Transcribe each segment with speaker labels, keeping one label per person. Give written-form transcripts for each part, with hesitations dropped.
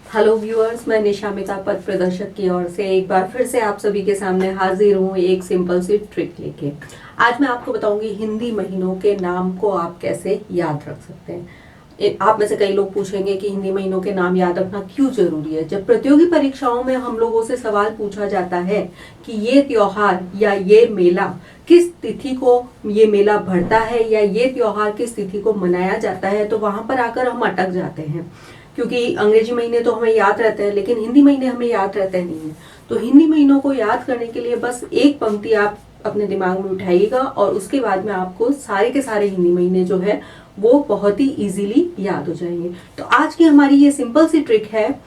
Speaker 1: Hello viewers, मैं निशा मिता पथ प्रदर्शक की ओर से एक बार फिर से आप सभी के सामने हाजिर हूँ एक सिंपल सी ट्रिक लेके। आज मैं आपको बताऊंगी हिंदी महीनों के नाम को आप कैसे याद रख सकते हैं। आप में से कई लोग पूछेंगे कि हिंदी महीनों के नाम याद रखना क्यों जरूरी है। जब प्रतियोगी परीक्षाओं में हम लोगों से सवाल पूछा जाता है कि ये त्योहार या ये मेला किस तिथि को ये मेला भरता है या ये त्योहार किस तिथि को मनाया जाता है, तो वहां पर आकर हम अटक जाते हैं। क्योंकि अंग्रेजी महीने तो हमें याद रहते हैं लेकिन हिंदी महीने हमें याद रहते नहीं है। तो हिंदी महीनों को याद करने के लिए बस एक पंक्ति आप अपने दिमाग में उठाइएगा और उसके बाद में आपको सारे के सारे हिंदी महीने जो है वो बहुत ही इजीली याद हो जाएंगे। तो आज की हमारी ये सिंपल सी ट्रिक है,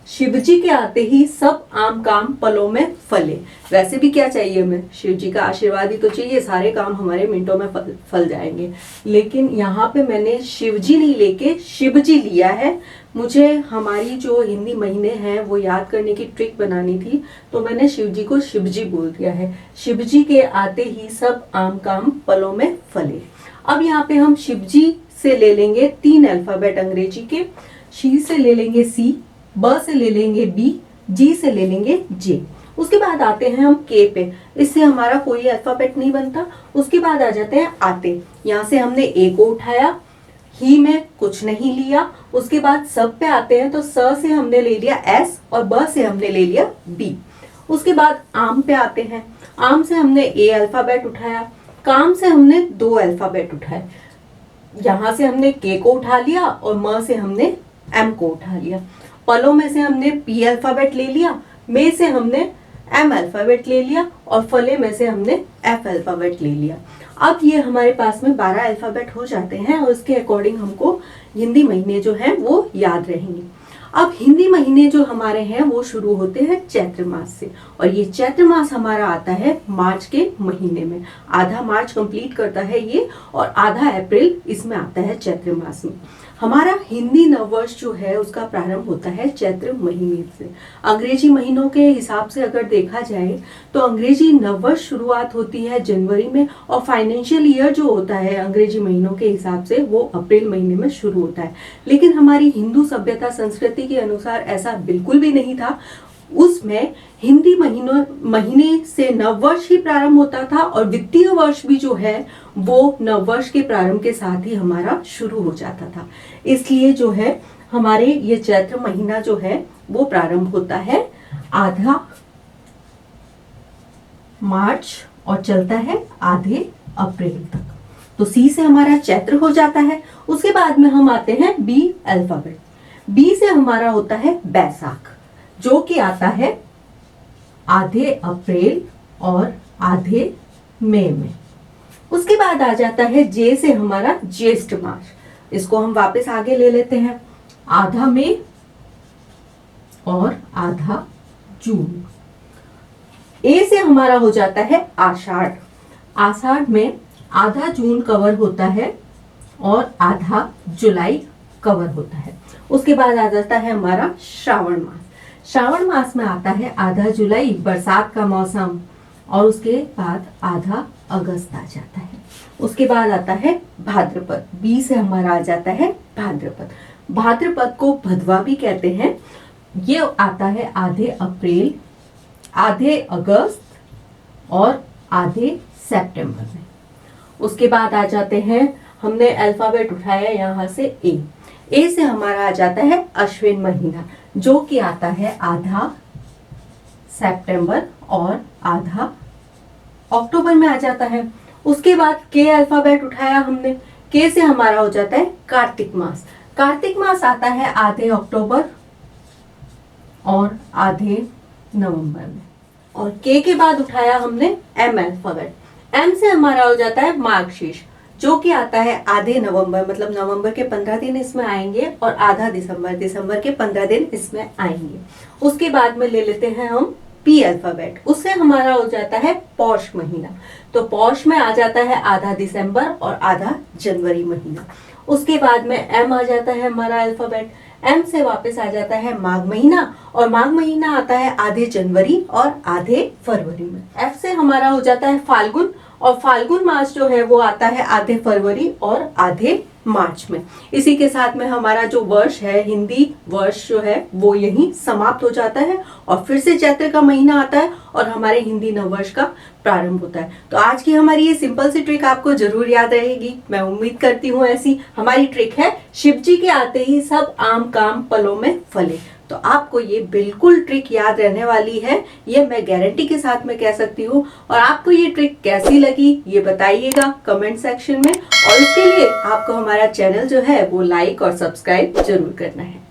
Speaker 1: शिवजी के आते ही सब आम काम पलों में फले। वैसे भी क्या चाहिए, हमें शिवजी का आशीर्वाद ही तो चाहिए, सारे काम हमारे मिनटों में फल जाएंगे। लेकिन यहाँ पे मैंने शिवजी नहीं लेके शिवजी लिया है। मुझे हमारी जो हिंदी महीने हैं वो याद करने की ट्रिक बनानी थी, तो मैंने शिवजी को शिवजी बोल दिया है। शिवजी के आते ही सब आम काम पलों में फले। अब यहाँ पे हम शिवजी से ले लेंगे 3 अल्फाबेट अंग्रेजी के। शी से ले लेंगे सी, ब से ले लेंगे बी, जी से ले लेंगे जे। उसके बाद आते हैं हम के पे। इससे हमारा कोई अल्फाबेट नहीं बनता। उसके बाद आ जाते हैं आते। यहाँ से हमने ए को उठाया, ही में कुछ नहीं लिया। उसके बाद सब पे आते हैं तो स से हमने ले लिया एस और ब से हमने ले लिया बी। उसके बाद आम पे आते हैं। आम से हमने ए अल्फाबेट उठाया, काम से हमने 2 अल्फाबेट उठाए। यहाँ से हमने के को उठा लिया और म से हमने एम को उठा लिया। पलों में से हमने पी अल्फाबेट ले लिया, में से हमने एम अल्फाबेट ले लिया और फले में से हमने एफ अल्फाबेट ले लिया। अब ये हमारे पास में 12 अल्फाबेट हो जाते हैं और उसके अकॉर्डिंग हमको हिंदी महीने जो हैं वो याद रहेंगे। अब हिंदी महीने जो हमारे हैं वो शुरू होते हैं चैत्र मास से, और ये चैत्र मास हमारा आता है मार्च के महीने में। आधा मार्च कंप्लीट करता है ये और आधा अप्रैल इसमें आता है चैत्र मास में। हमारा हिंदी नववर्ष जो है उसका प्रारंभ होता है चैत्र महीने से। अंग्रेजी महीनों के हिसाब से अगर देखा जाए तो अंग्रेजी नववर्ष शुरुआत होती है जनवरी में और फाइनेंशियल ईयर जो होता है अंग्रेजी महीनों के हिसाब से वो अप्रैल महीने में शुरू होता है। लेकिन हमारी हिंदू सभ्यता संस्कृति के अनुसार ऐसा बिल्कुल भी नहीं था। उसमें हिंदी महीने से नववर्ष ही प्रारंभ होता था और वित्तीय वर्ष भी जो है वो नववर्ष के प्रारंभ के साथ ही हमारा शुरू हो जाता था। इसलिए जो है हमारे ये चैत्र महीना जो है वो प्रारंभ होता है आधा मार्च और चलता है आधे अप्रैल तक। तो सी से हमारा चैत्र हो जाता है। उसके बाद में हम आते हैं बी अल्फाबेट। बी से हमारा होता है बैसाख, जो कि आता है आधे अप्रैल और आधे मई में। उसके बाद आ जाता है जे से हमारा ज्येष्ठ मास। इसको हम वापस आगे ले लेते हैं, आधा मई और आधा जून। ए से हमारा हो जाता है आषाढ़। आषाढ़ में आधा जून कवर होता है और आधा जुलाई कवर होता है। उसके बाद आ जाता है हमारा श्रावण मास। श्रावण मास में आता है आधा जुलाई, बरसात का मौसम, और उसके बाद आधा अगस्त आ जाता है। उसके बाद आता है भाद्रपद। बी से हमारा आ जाता है भाद्रपद। भाद्रपद को भदवा भी कहते हैं। ये आता है आधे अप्रैल, आधे अगस्त और आधे सितंबर में। उसके बाद आ जाते हैं, हमने अल्फाबेट उठाया यहाँ से ए। ए से हमारा आ जाता है अश्विन महीना, जो कि आता है आधा सितंबर और आधा अक्टूबर में आ जाता है। उसके बाद के अल्फाबेट उठाया हमने, के से हमारा हो जाता है कार्तिक मास। कार्तिक मास आता है आधे अक्टूबर और आधे नवंबर में। और के बाद उठाया हमने एम अल्फाबेट। एम से हमारा हो जाता है मार्गशीर्ष, जो कि आता है आधे नवंबर, मतलब नवंबर के 15 दिन इसमें आएंगे और आधा दिसंबर के 15 दिन इसमें आएंगे। उसके बाद में ले लेते हैं हम पी अल्फाबेट। उससे हमारा हो जाता है पौष महीना। तो पौष में आ जाता है आधा दिसंबर और आधा जनवरी महीना। उसके बाद में एम आ जाता है हमारा अल्फाबेट। एम से वापस आ जाता है माघ महीना और माघ महीना आता है आधे जनवरी और आधे फरवरी में। एफ से हमारा हो जाता है फाल्गुन और फाल्गुन मास जो है वो आता है आधे फरवरी और आधे मार्च में। इसी के साथ में हमारा जो वर्ष है, हिंदी वर्ष जो है वो यहीं समाप्त हो जाता है और फिर से चैत्र का महीना आता है और हमारे हिंदी नववर्ष का प्रारंभ होता है। तो आज की हमारी ये सिंपल सी ट्रिक आपको जरूर याद रहेगी, मैं उम्मीद करती हूँ ऐसी। हमारी ट्रिक है शिव जी के आते ही सब आम काम पलों में फले। तो आपको ये बिल्कुल ट्रिक याद रहने वाली है, ये मैं गारंटी के साथ में कह सकती हूँ। और आपको ये ट्रिक कैसी लगी ये बताइएगा कमेंट सेक्शन में, और उसके लिए आपको हमारा चैनल जो है वो लाइक और सब्सक्राइब जरूर करना है।